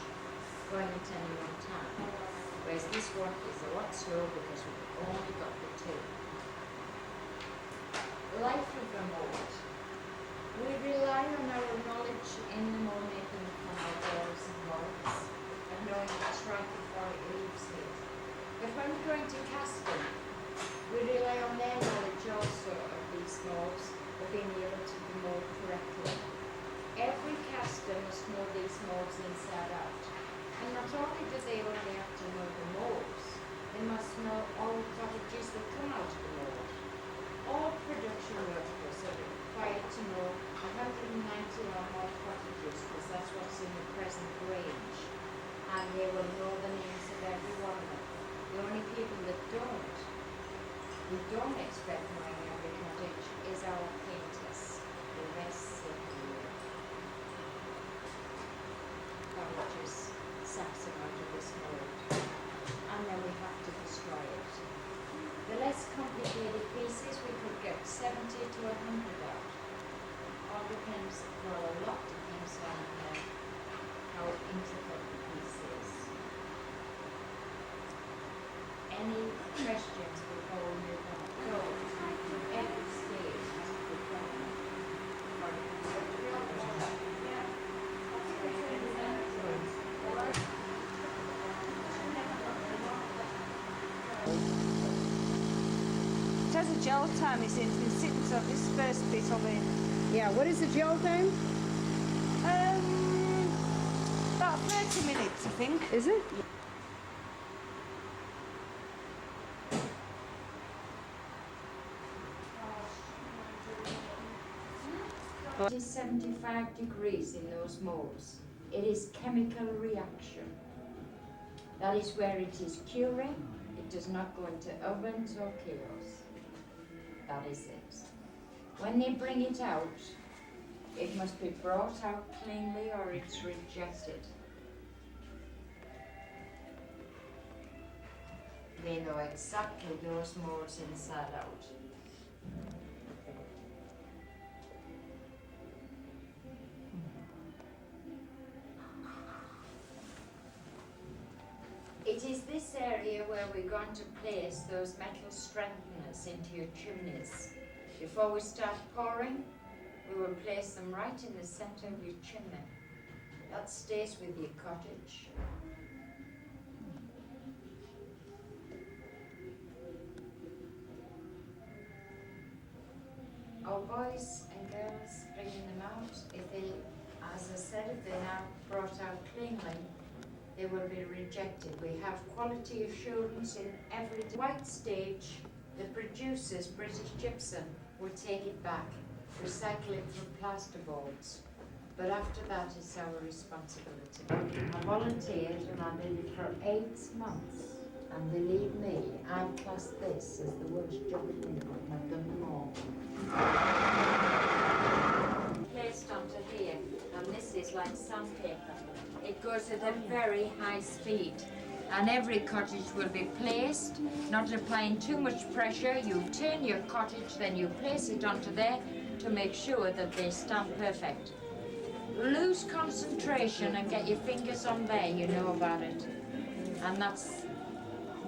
going at any one time. Whereas this one is a lot slower because we've only got the 2. Life of the mold. We rely on our knowledge in the mold making from our doors and molds and knowing what's right before it leaves here. But when we're going to cast them, we rely on their knowledge also of these molds, of being able to mold correctly. Every caster must know these molds inside out. And not only do they only have to know the molds, they must know all the cottages that come out of the mold. All production workers are required to know 190 or more cottages because that's what's in the present range. And they will know the names of every one of them. The only people that don't, we don't expect knowing every cottage, is our painters. The rest simply cottages saps them out of this mold. And then we have to destroy it. The less complicated pieces we could get 70 to 100 out. All depends, well, a lot depends on any questions before we move on. So, every stage has to be done for a It has a gel time, it's been sitting, so this first bit of it. Yeah, what is the gel time? About 30 minutes, I think. Is it? It is 75 degrees in those molds. It is chemical reaction. That is where it is curing. It does not go into ovens or keels. That is it. When they bring it out, it must be brought out cleanly or it's rejected. They know exactly those molds inside out. It is this area where we're going to place those metal strengtheners into your chimneys. Before we start pouring, we will place them right in the center of your chimney. That stays with your cottage. Our boys and girls bringing them out, if they, as I said, if they're now brought out cleanly, they will be rejected. We have quality assurance in every white stage. The producers, British Gypsum, will take it back, recycle it for plasterboards. But after that, it's our responsibility. I volunteered and I did it for 8 months. And believe me, I class this as the worst job in England. I've done them all. Placed onto here, and this is like sandpaper. It goes at a very high speed, and every cottage will be placed, not applying too much pressure. You turn your cottage, then you place it onto there to make sure that they stand perfect. Lose concentration and get your fingers on there, you know about it. And that's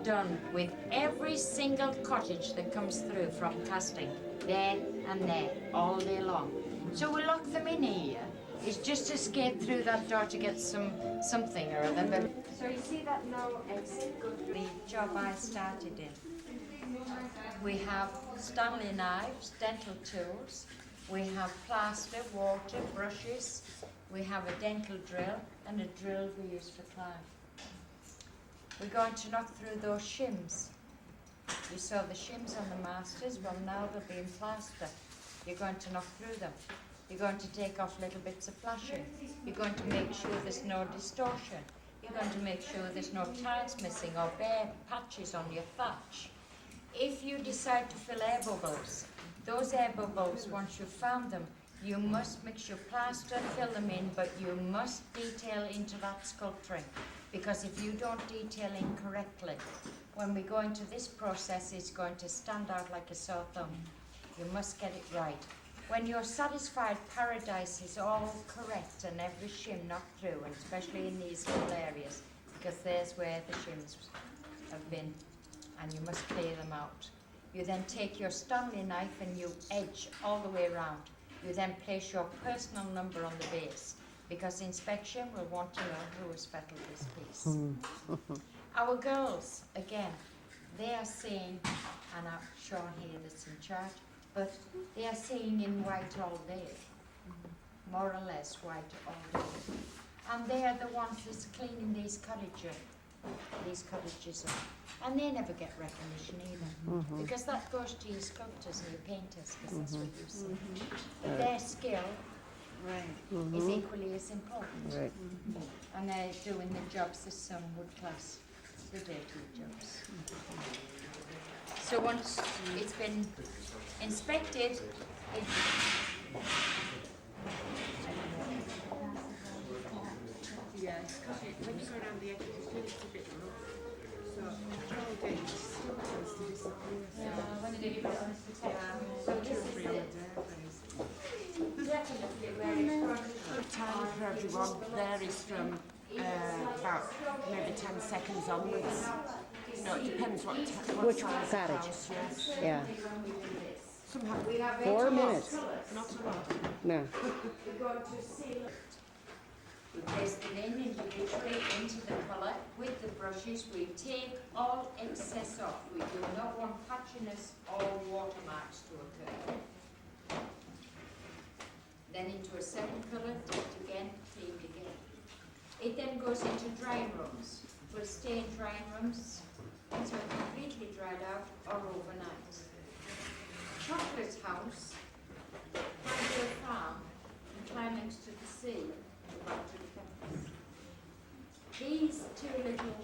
done with every single cottage that comes through from casting, there and there, all day long. So we lock them in here. It's just to escape through that door to get something or other. So you see that no exit, the job I started in. We have Stanley knives, dental tools, we have plaster, water, brushes, we have a dental drill and a drill we use for climb. We're going to knock through those shims. You saw the shims on the masters, well now they're being plaster. You're going to knock through them. You're going to take off little bits of flashing. You're going to make sure there's no distortion. You're going to make sure there's no tiles missing or bare patches on your thatch. If you decide to fill air bubbles, those air bubbles, once you've found them, you must mix your plaster, fill them in, but you must detail into that sculpturing. Because if you don't detail in correctly, when we go into this process, it's going to stand out like a sore thumb. You must get it right. When you're satisfied paradise is all correct and every shim knocked through, and especially in these little areas, because there's where the shims have been, and you must clear them out. You then take your Stanley knife and you edge all the way around. You then place your personal number on the base, because inspection will want to know who has fettled this piece. Our girls, again, they are seeing, and I'm Sean here that's in charge, but they are seeing in white all day, more or less white all day. And they are the ones that's cleaning these cottages up. And they never get recognition either, because that goes to your sculptors and your painters, because that's what you see. But their skill is equally as important. Right. And they're doing the jobs that some would class the dirty jobs. So once it's been inspected, Yeah, when you go around the edge, you feel it's a bit rough. So all day, it still tends to disappear. when they do it on the So this is it. Definitely where it's going to Good time for everyone. There is from about maybe 10 seconds onwards. No, it depends what Which size cottage? house, yes. Yeah. Somehow 4 minutes. not a lot. No. We place the linen individually into the colour with the brushes. We take all excess off. We do not want patchiness or watermarks to occur. Then into a second colour, dipped again, cleaned again. It then goes into drying rooms. We'll stay in drying rooms until completely dried out or overnight. Chocolate house, Highfield Farm, and climbing to the sea. Back to the campus. These two little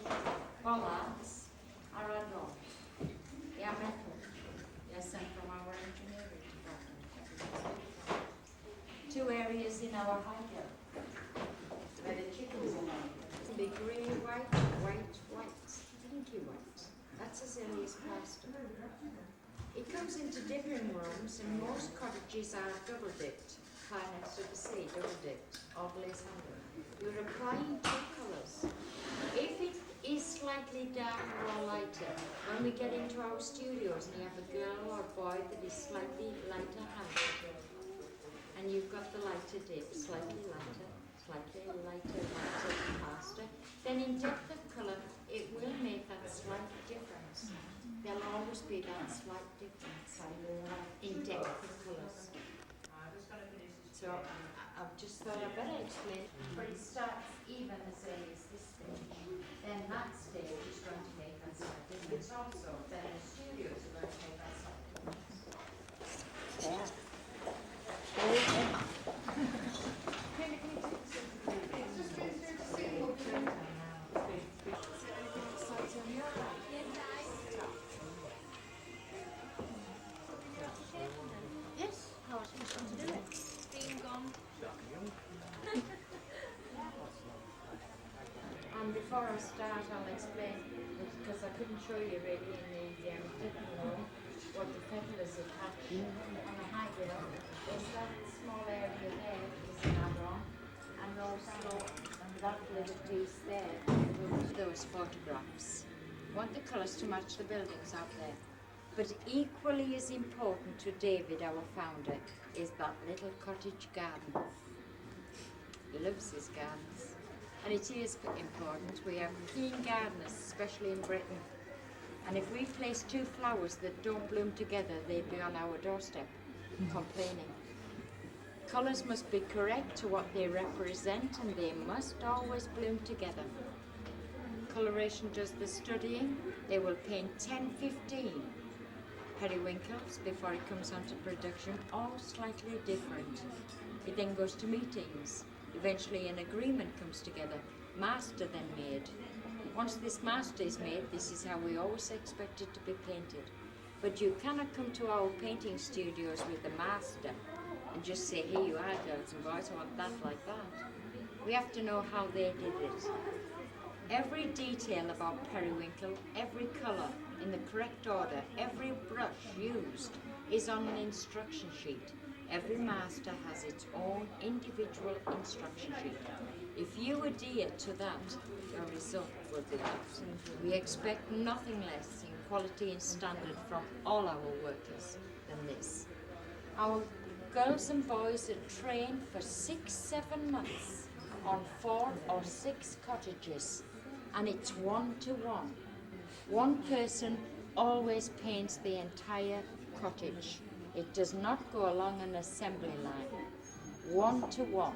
bollards are add-on. They are metal. They are sent from our engineering department. 2 areas in our hideout where the chickens are. It'll be grey, white, white, white, pinky white. That's as early as plaster. It comes into dipping rooms, and most cottages are double dipped. Next to the sea, double dipped, or blaze handle. You're applying 2 colours. If it is slightly darker or lighter, when we get into our studios and you have a girl or boy that is slightly lighter handled, and you've got the lighter dip, slightly lighter, faster, then in depth of colour, it will make that slight difference. There'll always be that slight difference in depth of colours. So I've just thought I'd better explain, but it starts even as early as this stage. Then that stage is going to make that slight difference also. Then the studios are going to make that slight difference. Yes, how was you supposed to do it? Being gone. And before I start, I'll explain, because I couldn't show you really in the dipping room, what the feathers attach on the high hill. There's that small area there is an add-on, and also that little piece there, those photographs. I want the colours to match the buildings out there. But equally as important to David, our founder, is that little cottage garden. He loves his gardens. And it is important. We have keen gardeners, especially in Britain. And if we place 2 flowers that don't bloom together, they'd be on our doorstep, complaining. Colours must be correct to what they represent, and they must always bloom together. Coloration does the studying. They will paint 10, 15 periwinkles before it comes onto production, all slightly different. It then goes to meetings. Eventually an agreement comes together, master then made. Once this master is made, this is how we always expect it to be painted. But you cannot come to our painting studios with the master and just say, here you are, girls and boys, I want that like that. We have to know how they did it. Every detail about periwinkle, every colour in the correct order, every brush used is on an instruction sheet. Every master has its own individual instruction sheet. If you adhere to that, your result will be that. We expect nothing less in quality and standard from all our workers than this. Our girls and boys are trained for 6-7 months on 4 or 6 cottages, and it's 1-to-1. One person always paints the entire cottage. It does not go along an assembly line. 1-to-1.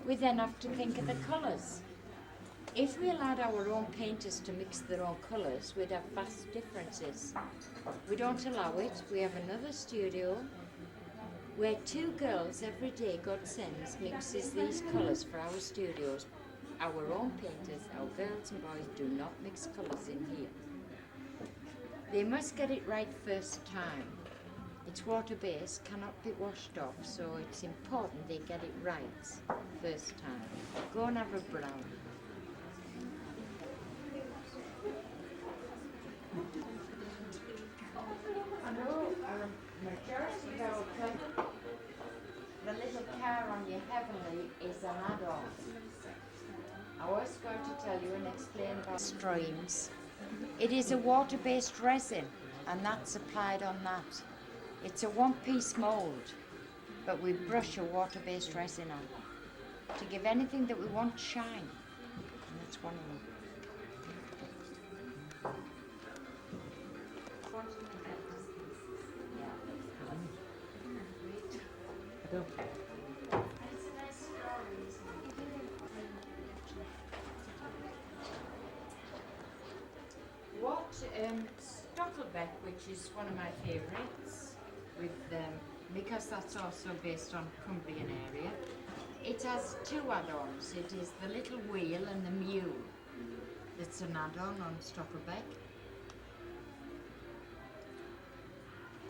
We then have to think of the colours. If we allowed our own painters to mix their own colours, we'd have vast differences. We don't allow it. We have another studio where 2 girls every day, God sends, mixes these colours for our studios. Our own painters, our girls and boys, do not mix colours in here. They must get it right first time. It's water-based, cannot be washed off, so it's important they get it right first time. Go and have a brown. I know a majority of our people, the little car on your Heavenly is an add-on. I was going to tell tell you and explain about streams. It is a water-based resin, and that's applied on that. It's a one-piece mould, but we brush a water-based resin on to give anything that we want shine, and that's one of them. What Stocklebeck, which is one of my favourites, with because that's also based on Cumbrian area. It has two add-ons. It is the little wheel and the mule. It's an add-on on Stocklebeck.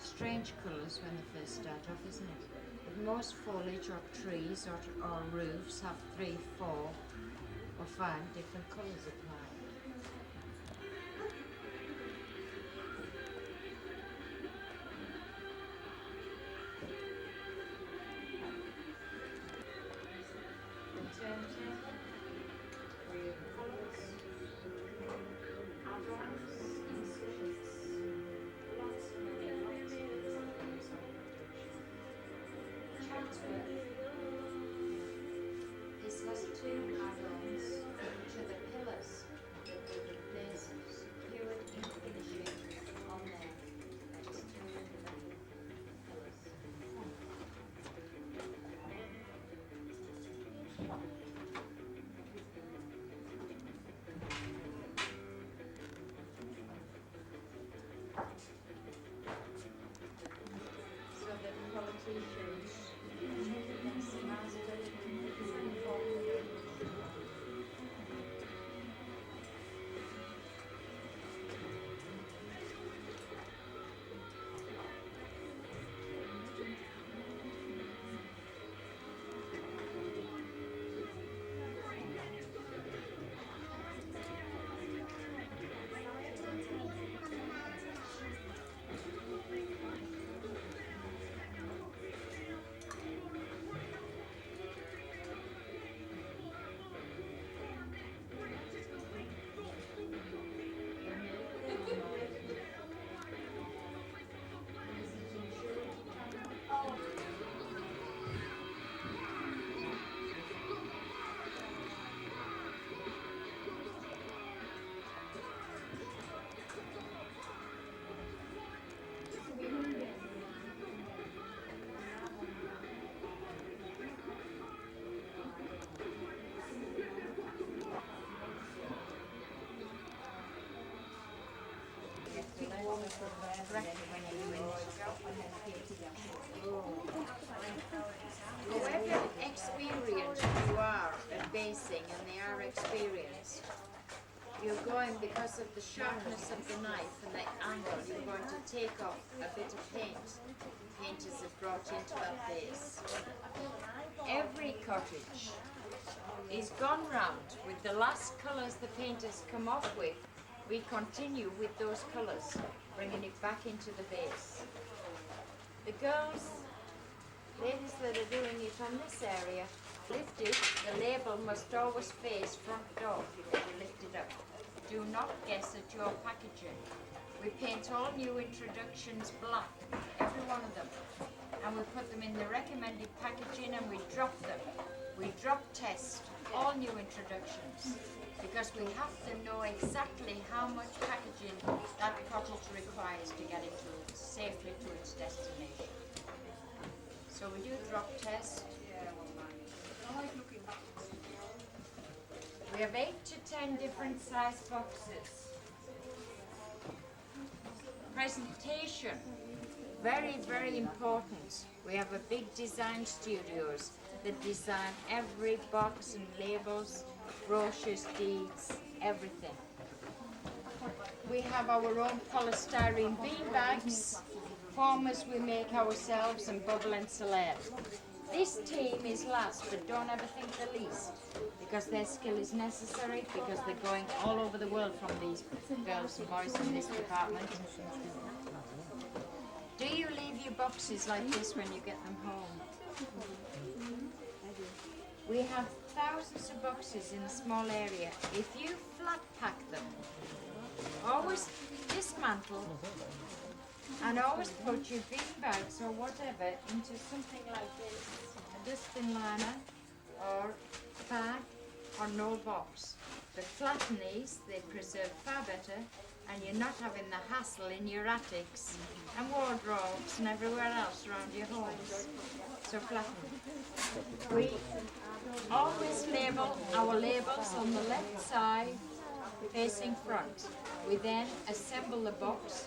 Strange colours when they first start off, isn't it? But most foliage or trees or roofs have 3, 4 or 5 different colours applied. This has 2 add-ons to the pillars that we replace secured ink finishing on there. Just 2 little pillars. So that politicians However experienced you are at basing, and they are experienced, you're going, because of the sharpness of the knife and the angle, you're going to take off a bit of paint. Painters have brought into that base. Every cottage is gone round with the last colours the painters come off with. We continue with those colours, bringing it back into the base. The girls, ladies that are doing it on this area, lift it. The label must always face front door as you lift it up. Do not guess at your packaging. We paint all new introductions black, every one of them, and we put them in the recommended packaging, and we drop them. We drop test all new introductions, because we have to know exactly how much packaging that cottage requires to get it safely to its destination. So we do drop test. We have 8 to 10 different size boxes. Presentation, very, very important. We have a big design studios that design every box and labels, brochures, deeds, everything. We have our own polystyrene bean bags, formers we make ourselves, and bubble and select. This team is last, but don't ever think the least, because their skill is necessary, because they're going all over the world from these girls and boys in this department. Do you leave your boxes like this when you get them home? We have thousands of boxes in a small area. If you flat pack them, always dismantle and always put your bean bags or whatever into something like this, a dustbin liner or bag or no box. But flatten these, they preserve far better, and you're not having the hassle in your attics and wardrobes and everywhere else around your homes. So flatten. We always label our labels on the left side facing front. We then assemble the box.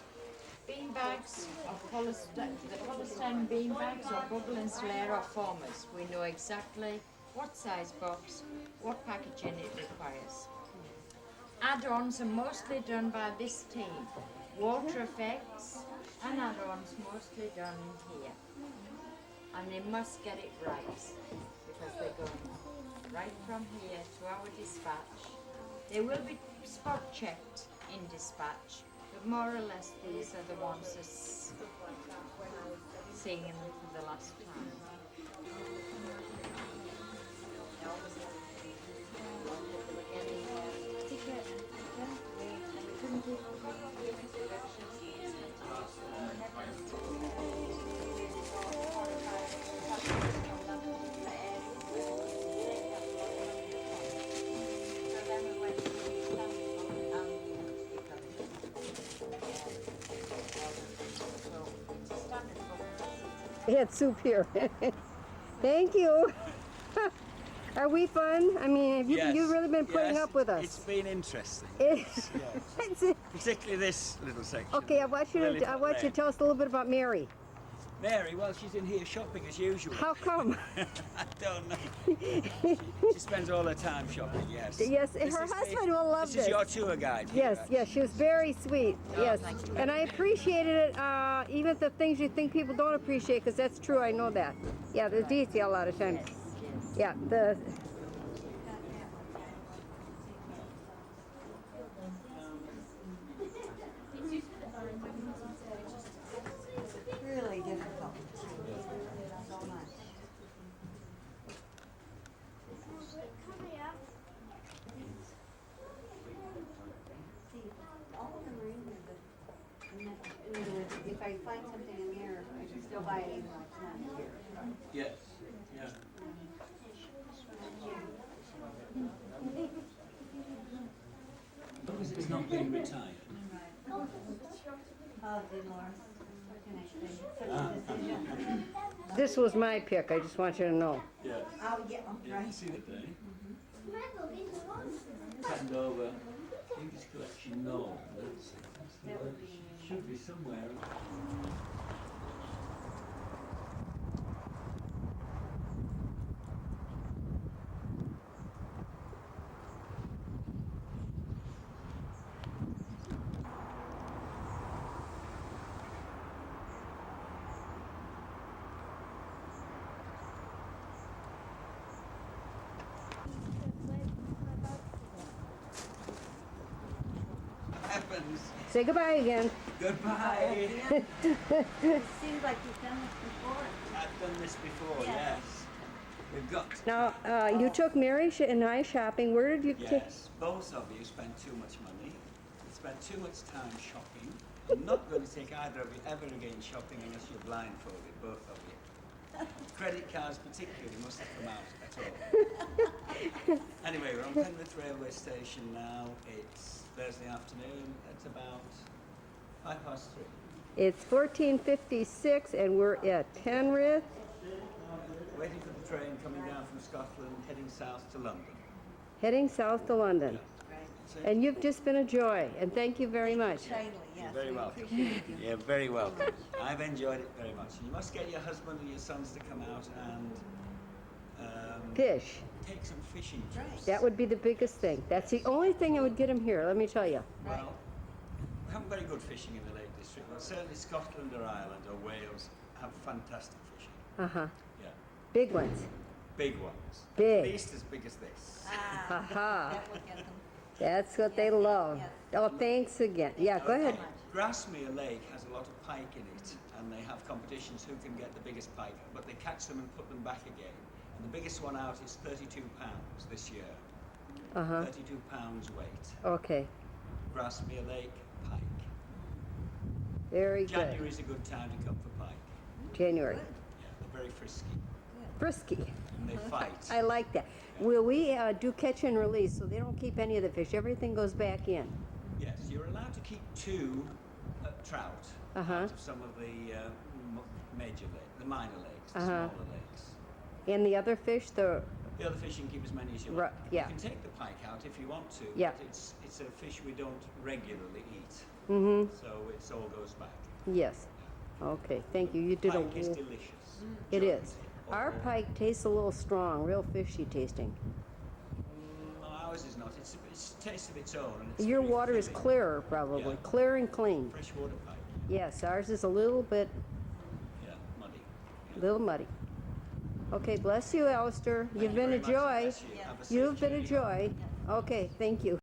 Bean bags or the polystyrene bean bags or bubble insulator or formers. We know exactly what size box, what packaging it requires. Add-ons are mostly done by this team. Water effects and add-ons mostly done here. And they must get it right because they're going right from here to our dispatch. They will be spot checked in dispatch, but more or less these are the ones that's seeing them for the last time. I had soup here. Thank you. Are we fun? I mean, you've really been putting up with us. It's been interesting. It's- Particularly this little section. Okay, I want you to tell us a little bit about Mary. Mary, well, she's in here shopping as usual. How come? I don't know. She spends all her time shopping, yes. Yes, her husband will love this. this. This is your tour guide here, Yes, actually. yes, she was very sweet. Oh, Yes, thank you. and I appreciated it. Even the things you think people don't appreciate, because that's true. I know that. Yeah, the detail a lot of times. Yeah, the. Really difficult. So much. See, all of them are in here, but in other words, if I find something in here, I can still buy it even though it's not here. Yes, yeah. Because it's not being retired. Oh, Dolores, what can I say? Such a decision. This was my pick. I just want you to know. Yes. Oh, yeah, Yeah, right. you see it there. Send over English collection, no. Should be somewhere. Happens. Say goodbye again. Goodbye. It seems like you've done this before. I've done this before, Yeah. yes. We've got. Now, you took Mary and I shopping. Where did you take? Yes, both of you spend too much money. You spend too much time shopping. I'm not going to take either of you ever again shopping unless you're blindfolded, both of you. Credit cards particularly mustn't come out at all. Anyway, we're on Penrith railway station now. It's Thursday afternoon. It's about 3:05. It's 14:56, and we're at Penrith. Waiting for the train coming down from Scotland, heading south to London. Heading south to London. So And you've just been a joy, and thank you very much. Kindly, yes. you're very we welcome. appreciate you. You're very welcome. I've enjoyed it very much. You must get your husband and your sons to come out and Fish. take some fishing trips. That would be the biggest thing. That's the only thing that would get him here, let me tell you. Well, we haven't very good fishing in the Lake District, but certainly Scotland or Ireland or Wales have fantastic fishing. Uh-huh. Yeah, Big ones. big ones. Big. At least as big as this. Aha. That will get them. That's what they love. Oh, thanks again. Yeah, go ahead. Grasmere Lake has a lot of pike in it, and they have competitions who can get the biggest pike, but they catch them and put them back again. And the biggest one out is 32 pounds this year. 32 pounds weight. Okay. Grasmere Lake, pike. Very good. January is a good time to come for pike. January. Yeah, they're very frisky. Frisky. And they fight. I like that. Well, we do catch and release, so they don't keep any of the fish. Everything goes back in. Yes, you're allowed to keep 2 trout out of some of the major lakes, the minor lakes, the smaller lakes. And the other fish, The other fish you can keep as many as you want. yeah. You can take the pike out if you want to, Yeah. but it's a fish we don't regularly eat. So it all goes back. Yes. Okay, thank you. You did Pike is a. delicious. It Joey. is. Our pike tastes a little strong, real fishy tasting. No, ours is not. It's a taste of its own. And it's Your very water is filling. clearer, probably. Yeah. Clear and clean. Freshwater pike. Yes, ours is a little bit, Yeah, muddy. little muddy. Okay, bless you, Alistair. Thank You've you been a very much. joy. Bless you. Have a safe You've been a journey home. joy. Okay, thank you.